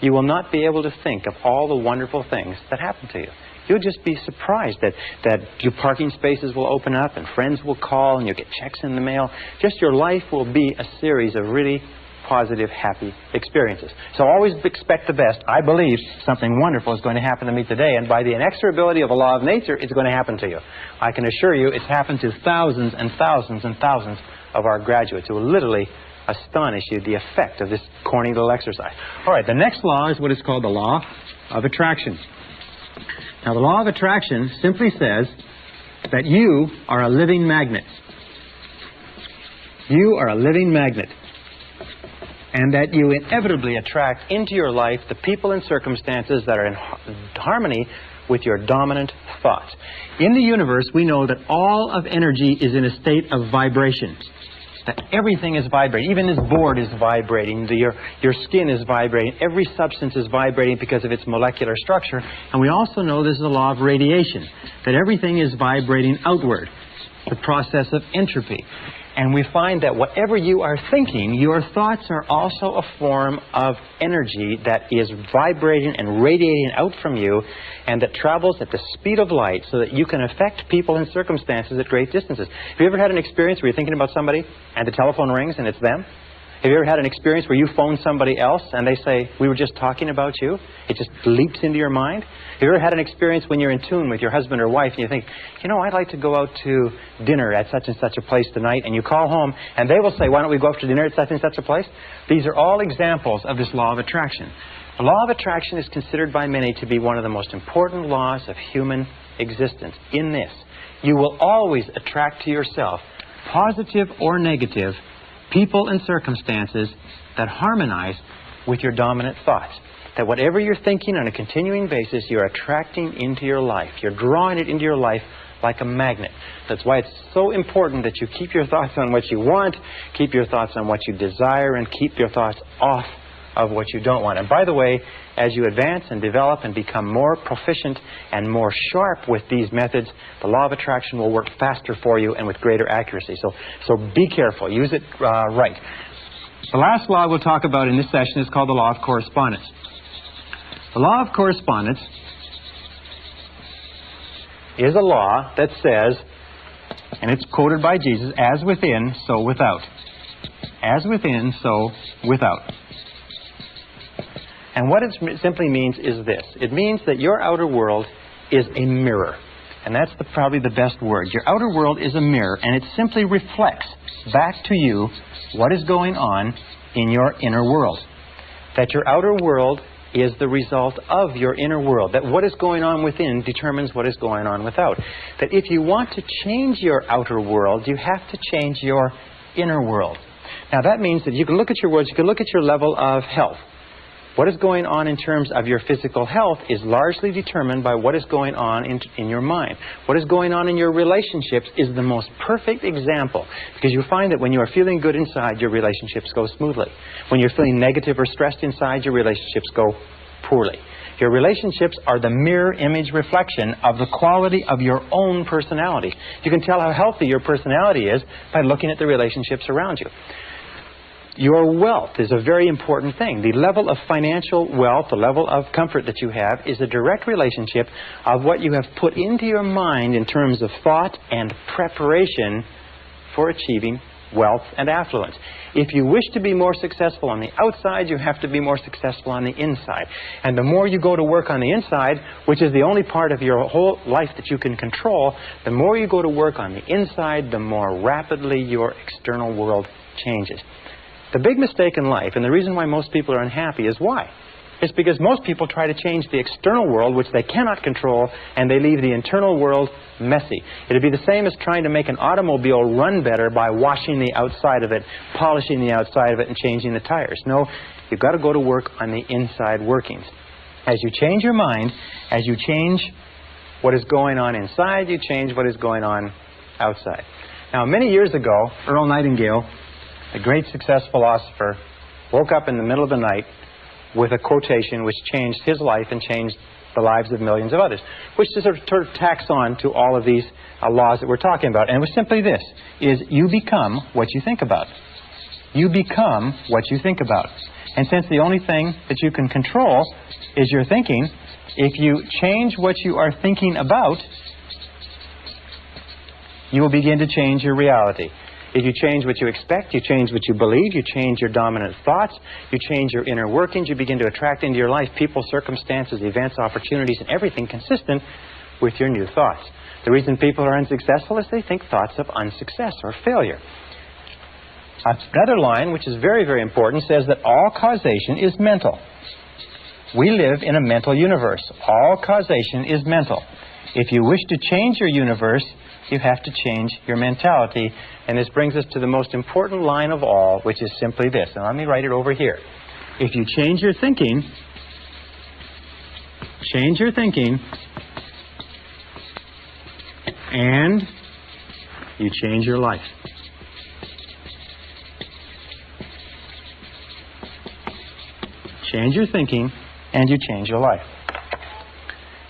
you will not be able to think of all the wonderful things that happen to you. You'll just be surprised that your parking spaces will open up and friends will call and you'll get checks in the mail. Just your life will be a series of really positive, happy experiences. So always expect the best. I believe something wonderful is going to happen to me today, and by the inexorability of a law of nature, it's going to happen to you. I can assure you it's happened to thousands and thousands and thousands of our graduates who will literally astonish you, the effect of this corny little exercise. All right, the next law is what is called the law of attraction. Now, the law of attraction simply says that you are a living magnet. You are a living magnet. And that you inevitably attract into your life the people and circumstances that are in harmony with your dominant thoughts. In the universe, we know that all of energy is in a state of vibration. That everything is vibrating. Even this board is vibrating. Your skin is vibrating. Every substance is vibrating because of its molecular structure. And we also know this is a law of radiation. That everything is vibrating outward. The process of entropy. And we find that whatever you are thinking, your thoughts are also a form of energy that is vibrating and radiating out from you and that travels at the speed of light so that you can affect people and circumstances at great distances. Have you ever had an experience where you're thinking about somebody and the telephone rings and it's them? Have you ever had an experience where you phone somebody else and they say, we were just talking about you? It just leaps into your mind? Have you ever had an experience when you're in tune with your husband or wife and you think, you know, I'd like to go out to dinner at such and such a place tonight, and you call home and they will say, why don't we go out to dinner at such and such a place? These are all examples of this law of attraction. The law of attraction is considered by many to be one of the most important laws of human existence. In this, you will always attract to yourself, positive or negative, people and circumstances that harmonize with your dominant thoughts. That whatever you're thinking on a continuing basis, you're attracting into your life. You're drawing it into your life like a magnet. That's why it's so important that you keep your thoughts on what you want, keep your thoughts on what you desire, and keep your thoughts off of what you don't want. And by the way, as you advance and develop and become more proficient and more sharp with these methods, the law of attraction will work faster for you and with greater accuracy. So be careful. Use it right. The last law we'll talk about in this session is called the law of correspondence. The law of correspondence is a law that says, and it's quoted by Jesus, as within, so without. As within, so without. And what it simply means is this. It means that your outer world is a mirror. And that's probably the best word. Your outer world is a mirror, and it simply reflects back to you what is going on in your inner world. That your outer world is the result of your inner world. That what is going on within determines what is going on without. That if you want to change your outer world, you have to change your inner world. Now that means that you can look at your words, you can look at your level of health. What is going on in terms of your physical health is largely determined by what is going on in your mind. What is going on in your relationships is the most perfect example, because you find that when you are feeling good inside, your relationships go smoothly. When you're feeling negative or stressed inside, your relationships go poorly. Your relationships are the mirror image reflection of the quality of your own personality. You can tell how healthy your personality is by looking at the relationships around you. Your wealth is a very important thing. The level of financial wealth, the level of comfort that you have, is a direct relationship of what you have put into your mind in terms of thought and preparation for achieving wealth and affluence. If you wish to be more successful on the outside, you have to be more successful on the inside. And the more you go to work on the inside, which is the only part of your whole life that you can control, the more you go to work on the inside, the more rapidly your external world changes. The big mistake in life, and the reason why most people are unhappy, is why? It's because most people try to change the external world, which they cannot control, and they leave the internal world messy. It would be the same as trying to make an automobile run better by washing the outside of it, polishing the outside of it, and changing the tires. No, you've got to go to work on the inside workings. As you change your mind, as you change what is going on inside, you change what is going on outside. Now, many years ago, Earl Nightingale, a great success philosopher, woke up in the middle of the night with a quotation which changed his life and changed the lives of millions of others, which sort of tacks on to all of these laws that we're talking about. And it was simply this, is you become what you think about. You become what you think about. And since the only thing that you can control is your thinking, if you change what you are thinking about, you will begin to change your reality. If you change what you expect, you change what you believe, you change your dominant thoughts, you change your inner workings, you begin to attract into your life people, circumstances, events, opportunities, and everything consistent with your new thoughts. The reason people are unsuccessful is they think thoughts of unsuccess or failure. Another line, which is very, very important, says that all causation is mental. We live in a mental universe. All causation is mental. If you wish to change your universe, you have to change your mentality. And this brings us to the most important line of all, which is simply this. And let me write it over here. If you change your thinking, and you change your life. Change your thinking, and you change your life.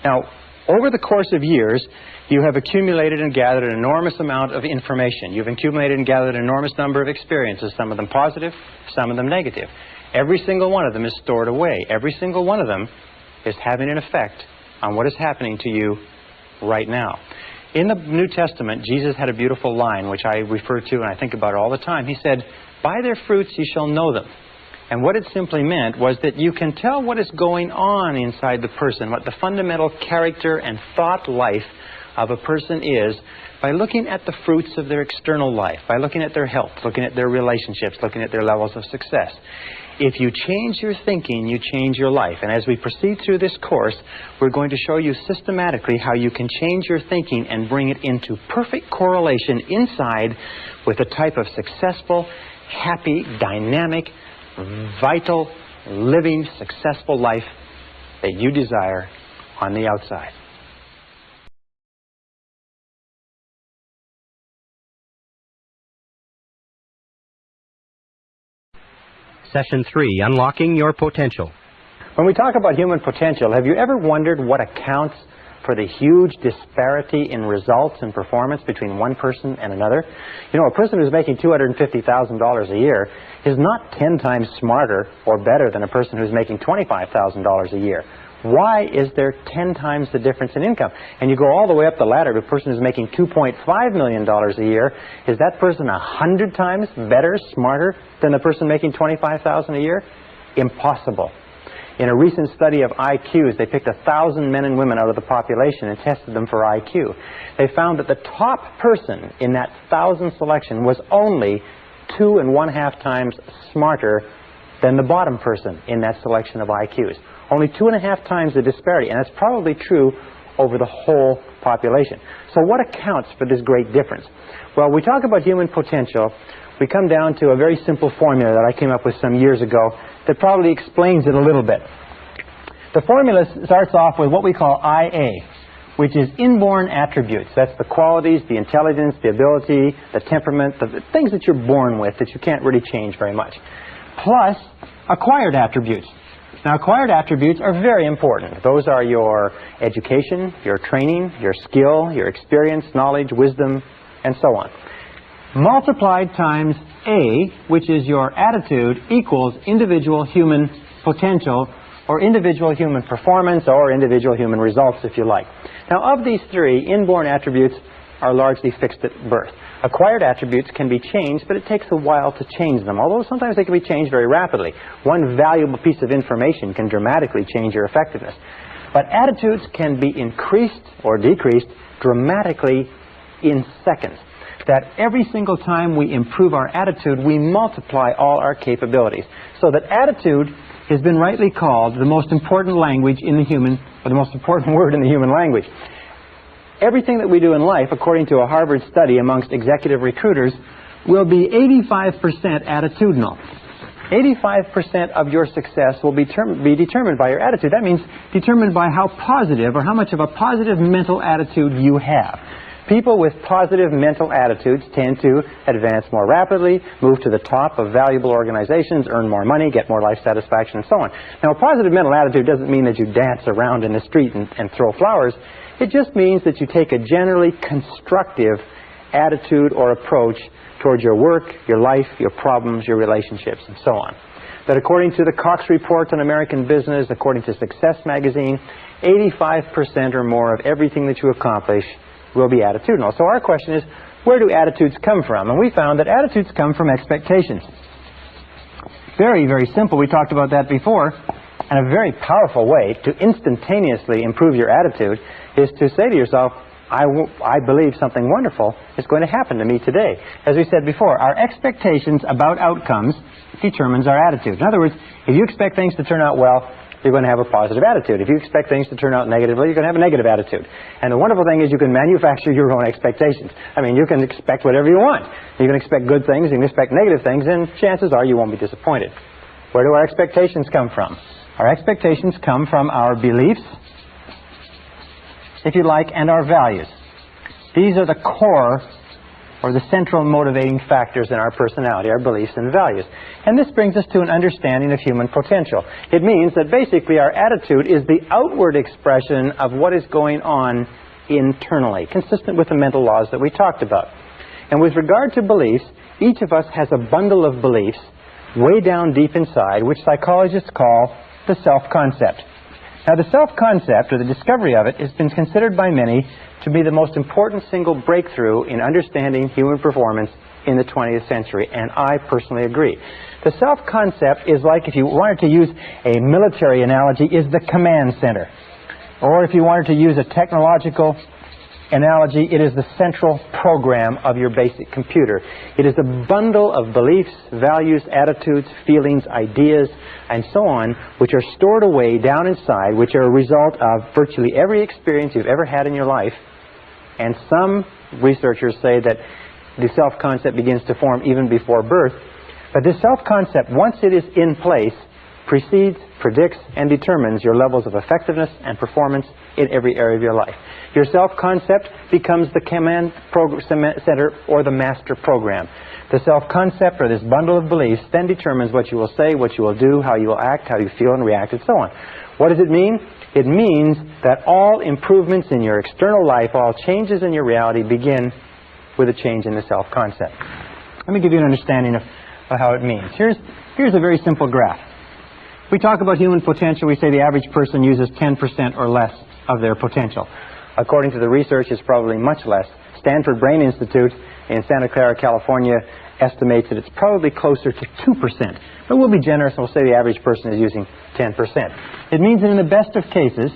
Now, over the course of years, you have accumulated and gathered an enormous amount of information. You've accumulated and gathered an enormous number of experiences, some of them positive, some of them negative. Every single one of them is stored away. Every single one of them is having an effect on what is happening to you right now. In the New Testament, Jesus had a beautiful line, which I refer to and I think about all the time. He said, "By their fruits you shall know them." And what it simply meant was that you can tell what is going on inside the person, what the fundamental character and thought life of a person is, by looking at the fruits of their external life, by looking at their health, looking at their relationships, looking at their levels of success. If you change your thinking, you change your life. And as we proceed through this course, we're going to show you systematically how you can change your thinking and bring it into perfect correlation inside with the type of successful, happy, dynamic, vital, living, successful life that you desire on the outside. Session 3, Unlocking Your Potential. When we talk about human potential, have you ever wondered what accounts for the huge disparity in results and performance between one person and another? You know, a person who's making $250,000 a year is not 10 times smarter or better than a person who's making $25,000 a year. Why is there 10 times the difference in income? And you go all the way up the ladder to a person who's making $2.5 million a year. Is that person 100 times better, smarter than the person making $25,000 a year? Impossible. In a recent study of IQs, they picked 1,000 men and women out of the population and tested them for IQ. They found that the top person in that 1,000 selection was only 2.5 times smarter than the bottom person in that selection of IQs. Only 2.5 times the disparity, and that's probably true over the whole population. So what accounts for this great difference? Well, we talk about human potential. We come down to a very simple formula that I came up with some years ago that probably explains it a little bit. The formula starts off with what we call IA, which is inborn attributes. That's the qualities, the intelligence, the ability, the temperament, the things that you're born with that you can't really change very much, plus acquired attributes. Now, acquired attributes are very important. Those are your education, your training, your skill, your experience, knowledge, wisdom, and so on. Multiplied times A, which is your attitude, equals individual human potential, or individual human performance, or individual human results, if you like. Now, of these three, inborn attributes are largely fixed at birth. Acquired attributes can be changed, but it takes a while to change them, although sometimes they can be changed very rapidly. One valuable piece of information can dramatically change your effectiveness. But attitudes can be increased or decreased dramatically in seconds. That every single time we improve our attitude, we multiply all our capabilities. So that attitude has been rightly called the most important language in the human, or the most important word in the human language. Everything that we do in life, according to a Harvard study amongst executive recruiters, will be 85% attitudinal. 85% of your success will be determined by your attitude. That means determined by how positive or how much of a positive mental attitude you have. People with positive mental attitudes tend to advance more rapidly, move to the top of valuable organizations, earn more money, get more life satisfaction, and so on. Now, a positive mental attitude doesn't mean that you dance around in the street and throw flowers. It just means that you take a generally constructive attitude or approach towards your work, your life, your problems, your relationships, and so on. That according to the Cox Report on American Business, according to Success Magazine, 85% or more of everything that you accomplish will be attitudinal. So our question is, where do attitudes come from? And we found that attitudes come from expectations. Very, very simple. We talked about that before. And a very powerful way to instantaneously improve your attitude is to say to yourself, I believe something wonderful is going to happen to me today. As we said before, our expectations about outcomes determines our attitude. In other words, if you expect things to turn out well, you're going to have a positive attitude. If you expect things to turn out negatively, you're going to have a negative attitude. And the wonderful thing is you can manufacture your own expectations. I mean, you can expect whatever you want. You can expect good things, you can expect negative things, and chances are you won't be disappointed. Where do our expectations come from? Our expectations come from our beliefs, if you like, and our values. These are the core or the central motivating factors in our personality, our beliefs and values. And this brings us to an understanding of human potential. It means that basically our attitude is the outward expression of what is going on internally, consistent with the mental laws that we talked about. And with regard to beliefs, each of us has a bundle of beliefs way down deep inside, which psychologists call the self-concept. Now, the self-concept, or the discovery of it, has been considered by many to be the most important single breakthrough in understanding human performance in the 20th century, and I personally agree. The self-concept is like, if you wanted to use a military analogy, is the command center. Or if you wanted to use a technological analogy, it is the central program of your basic computer. It is a bundle of beliefs, values, attitudes, feelings, ideas, and so on, which are stored away down inside, which are a result of virtually every experience you've ever had in your life. And some researchers say that the self-concept begins to form even before birth. But this self-concept, once it is in place, precedes, predicts, and determines your levels of effectiveness and performance in every area of your life. Your self-concept becomes the command center or the master program. The self-concept, or this bundle of beliefs, then determines what you will say, what you will do, how you will act, how you feel and react, and so on. What does it mean? It means that all improvements in your external life, all changes in your reality begin with a change in the self-concept. Let me give you an understanding of how it means. Here's a very simple graph. We talk about human potential, we say the average person uses 10% or less of their potential. According to the research, it's probably much less. Stanford Brain Institute in Santa Clara, California, estimates that it's probably closer to 2%. But we'll be generous and we'll say the average person is using 10%. It means that in the best of cases,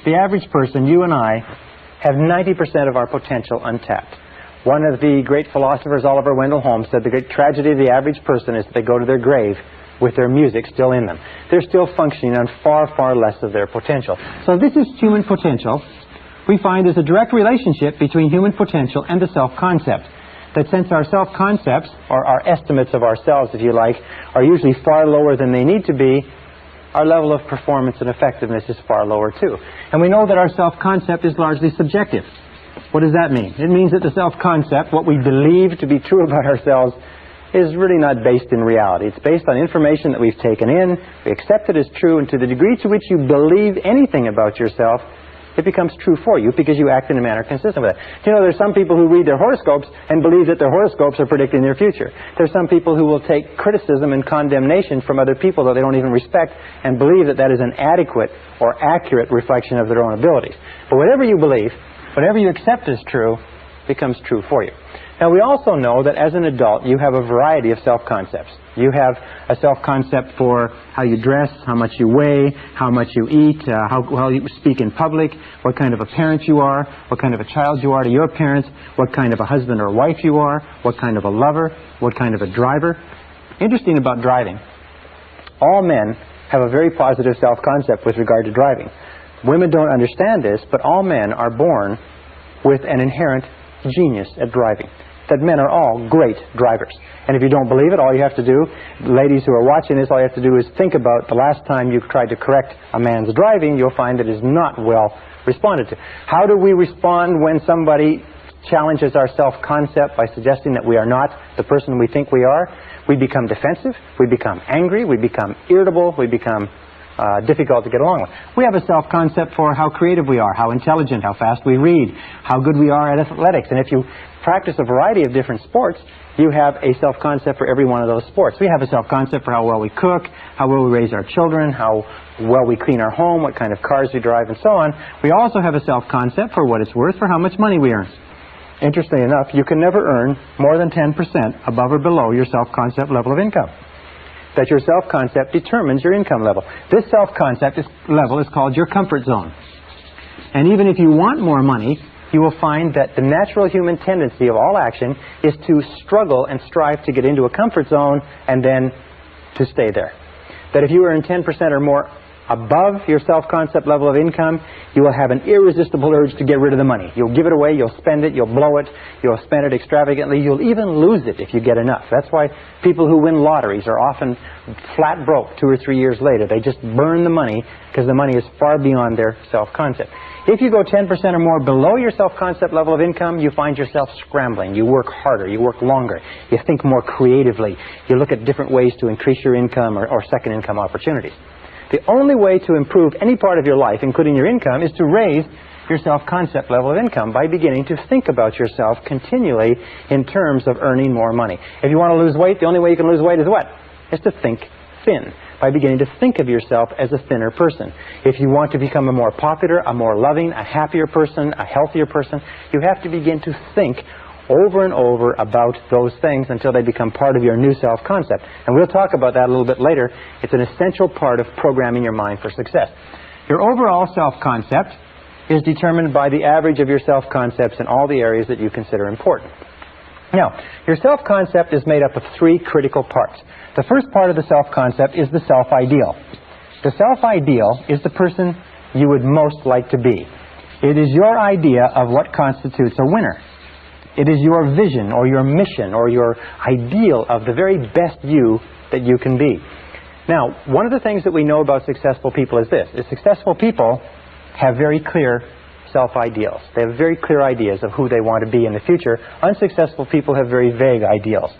the average person, you and I, have 90% of our potential untapped. One of the great philosophers, Oliver Wendell Holmes, said the great tragedy of the average person is that they go to their grave with their music still in them. They're still functioning on far, far less of their potential. So this is human potential. We find there's a direct relationship between human potential and the self-concept. That since our self-concepts, or our estimates of ourselves, if you like, are usually far lower than they need to be, our level of performance and effectiveness is far lower too. And we know that our self-concept is largely subjective. What does that mean? It means that the self-concept, what we believe to be true about ourselves, is really not based in reality. It's based on information that we've taken in, we accept it as true, and to the degree to which you believe anything about yourself, it becomes true for you because you act in a manner consistent with it. You know, there's some people who read their horoscopes and believe that their horoscopes are predicting their future. There's some people who will take criticism and condemnation from other people that they don't even respect and believe that that is an adequate or accurate reflection of their own abilities. But whatever you believe, whatever you accept as true, becomes true for you. Now, we also know that as an adult, you have a variety of self-concepts. You have a self-concept for how you dress, how much you weigh, how much you eat, how you speak in public, what kind of a parent you are, what kind of a child you are to your parents, what kind of a husband or wife you are, what kind of a lover, what kind of a driver. Interesting about driving. All men have a very positive self-concept with regard to driving. Women don't understand this, but all men are born with an inherent genius at driving. That men are all great drivers. And if you don't believe it, all you have to do, ladies who are watching this, all you have to do is think about the last time you tried to correct a man's driving. You'll find that it is not well responded to. How do we respond when somebody challenges our self-concept by suggesting that we are not the person we think we are? We become defensive, we become angry, we become irritable, we become difficult to get along with. We have a self-concept for how creative we are, how intelligent, how fast we read, how good we are at athletics. And if you practice a variety of different sports, you have a self-concept for every one of those sports. We have a self-concept for how well we cook, how well we raise our children, how well we clean our home, what kind of cars we drive, and so on. We also have a self-concept for what it's worth, for how much money we earn. Interestingly enough, you can never earn more than 10% above or below your self-concept level of income. That your self-concept determines your income level. This self-concept level is called your comfort zone. And even if you want more money, you will find that the natural human tendency of all action is to struggle and strive to get into a comfort zone and then to stay there. That if you earn 10% or more above your self-concept level of income, you will have an irresistible urge to get rid of the money. You'll give it away, you'll spend it, you'll blow it, you'll spend it extravagantly, you'll even lose it if you get enough. That's why people who win lotteries are often flat broke 2 or 3 years later. They just burn the money because the money is far beyond their self-concept. If you go 10% or more below your self-concept level of income, you find yourself scrambling. You work harder, you work longer, you think more creatively, you look at different ways to increase your income or second income opportunities. The only way to improve any part of your life, including your income, is to raise your self-concept level of income by beginning to think about yourself continually in terms of earning more money. If you want to lose weight, the only way you can lose weight is what? Is to think thin, by beginning to think of yourself as a thinner person. If you want to become a more popular, a more loving, a happier person, a healthier person, you have to begin to think over and over about those things until they become part of your new self-concept. And we'll talk about that a little bit later. It's an essential part of programming your mind for success. Your overall self-concept is determined by the average of your self-concepts in all the areas that you consider important. Now, your self-concept is made up of 3 critical parts. The first part of the self-concept is the self-ideal. The self-ideal is the person you would most like to be. It is your idea of what constitutes a winner. It is your vision or your mission or your ideal of the very best you that you can be. Now, one of the things that we know about successful people is this. Successful people have very clear self-ideals. They have very clear ideas of who they want to be in the future. Unsuccessful people have very vague ideals.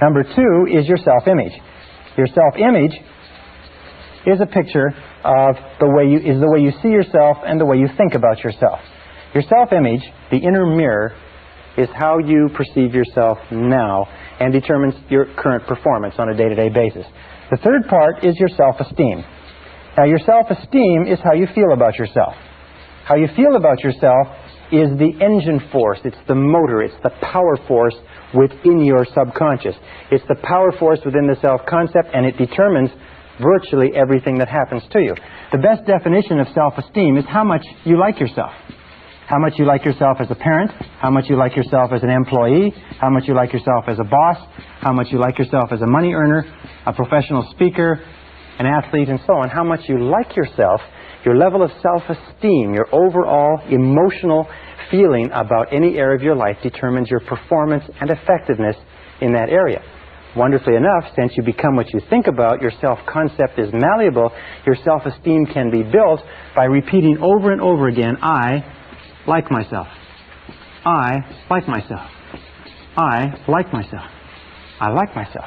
Number 2 is your self-image. Your self-image is a picture of the way you see yourself and the way you think about yourself. Your self-image, the inner mirror, is how you perceive yourself now and determines your current performance on a day-to-day basis. The third part is your self-esteem. Now, your self-esteem is how you feel about yourself. How you feel about yourself is the engine force, it's the motor, it's the power force within your subconscious. It's the power force within the self-concept, and it determines virtually everything that happens to you. The best definition of self-esteem is how much you like yourself. How much you like yourself as a parent, how much you like yourself as an employee, how much you like yourself as a boss, how much you like yourself as a money earner, a professional speaker, an athlete, and so on. How much you like yourself, your level of self-esteem, your overall emotional feeling about any area of your life determines your performance and effectiveness in that area. Wonderfully enough, since you become what you think about, your self-concept is malleable, your self-esteem can be built by repeating over and over again, I like myself. I like myself. I like myself. I like myself.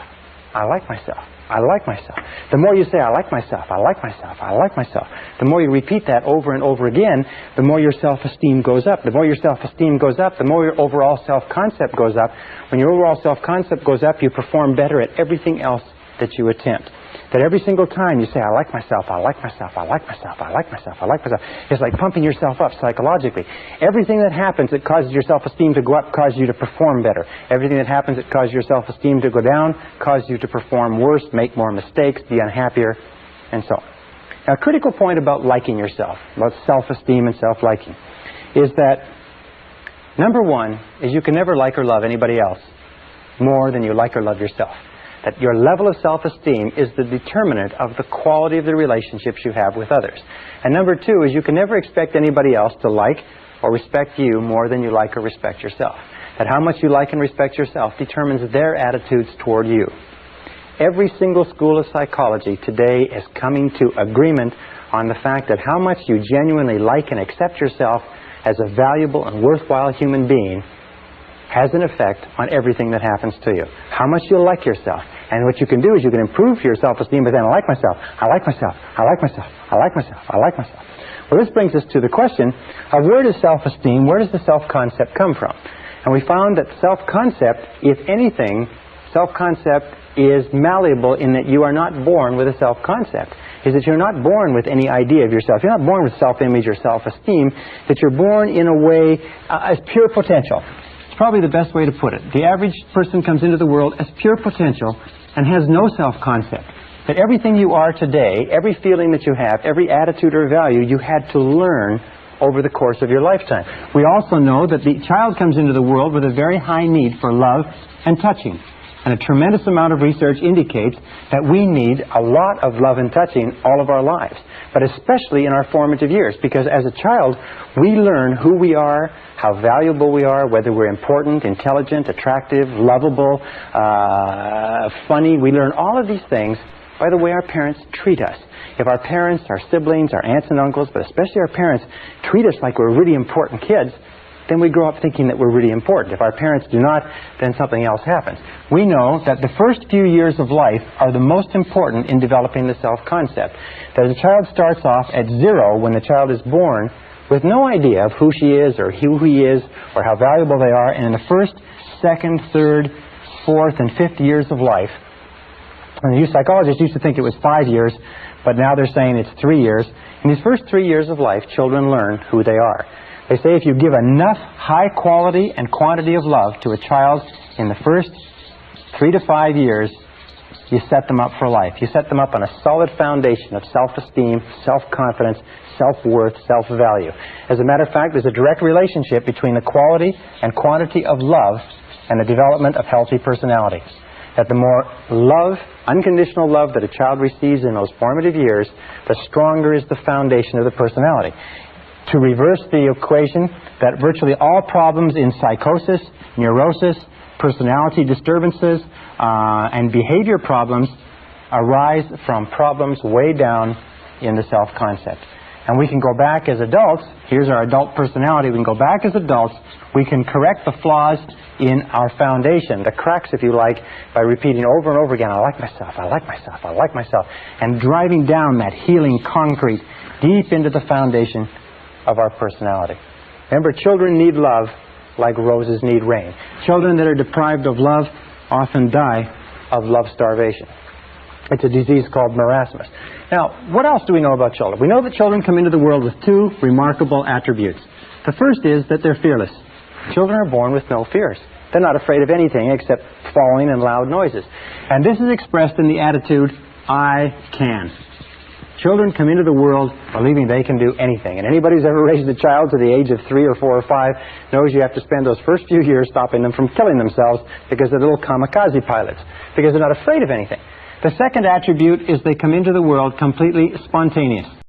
I like myself. I like myself. The more you say, I like myself, I like myself, I like myself, the more you repeat that over and over again, the more your self-esteem goes up. The more your self-esteem goes up, the more your overall self-concept goes up. When your overall self-concept goes up, you perform better at everything else that you attempt. That every single time you say, I like myself, I like myself, I like myself, I like myself, I like myself, it's like pumping yourself up psychologically. Everything that happens that causes your self-esteem to go up causes you to perform better. Everything that happens that causes your self-esteem to go down causes you to perform worse, make more mistakes, be unhappier, and so on. Now, a critical point about liking yourself, about self-esteem and self-liking, is that number one is you can never like or love anybody else more than you like or love yourself. That your level of self-esteem is the determinant of the quality of the relationships you have with others. And number two is you can never expect anybody else to like or respect you more than you like or respect yourself. That how much you like and respect yourself determines their attitudes toward you. Every single school of psychology today is coming to agreement on the fact that how much you genuinely like and accept yourself as a valuable and worthwhile human being has an effect on everything that happens to you. How much you like yourself. And what you can do is you can improve your self-esteem, but then I like myself, I like myself, I like myself, I like myself, I like myself. Well, this brings us to the question of where does self-esteem, where does the self-concept come from? And we found that self-concept, if anything, self-concept is malleable in that you are not born with a self-concept. Is that you're not born with any idea of yourself. You're not born with self-image or self-esteem. That you're born in a way as pure potential. It's probably the best way to put it. The average person comes into the world as pure potential and has no self-concept. That everything you are today, every feeling that you have, every attitude or value, you had to learn over the course of your lifetime. We also know that the child comes into the world with a very high need for love and touching. And a tremendous amount of research indicates that we need a lot of love and touching all of our lives, but especially in our formative years, because as a child, we learn who we are, how valuable we are, whether we're important, intelligent, attractive, lovable, funny. We learn all of these things by the way our parents treat us. If our parents, our siblings, our aunts and uncles, but especially our parents, treat us like we're really important kids, then we grow up thinking that we're really important. If our parents do not, then something else happens. We know that the first few years of life are the most important in developing the self-concept. That a child starts off at 0 when the child is born with no idea of who she is or who he is or how valuable they are. And in the first, second, third, fourth, and fifth years of life, and the psychologists used to think it was 5 years, but now they're saying it's 3 years. In these first 3 years of life, children learn who they are. They say if you give enough high quality and quantity of love to a child in the first 3 to 5 years, you set them up for life. You set them up on a solid foundation of self-esteem, self-confidence, self-worth, self-value. As a matter of fact, there's a direct relationship between the quality and quantity of love and the development of healthy personality. That the more love, unconditional love that a child receives in those formative years, the stronger is the foundation of the personality. To reverse the equation, that virtually all problems in psychosis, neurosis, personality disturbances, and behavior problems arise from problems way down in the self-concept. And we can go back as adults, here's our adult personality, we can go back as adults, we can correct the flaws in our foundation, the cracks if you like, by repeating over and over again, I like myself, I like myself, I like myself, and driving down that healing concrete deep into the foundation of our personality. Remember, children need love like roses need rain. Children that are deprived of love often die of love starvation. It's a disease called marasmus. Now, what else do we know about children? We know that children come into the world with two remarkable attributes. The first is that they're fearless. Children are born with no fears. They're not afraid of anything except falling and loud noises. And this is expressed in the attitude, I can. Children come into the world believing they can do anything. And anybody who's ever raised a child to the age of 3 or 4 or 5 knows you have to spend those first few years stopping them from killing themselves because they're little kamikaze pilots, because they're not afraid of anything. The second attribute is they come into the world completely spontaneous.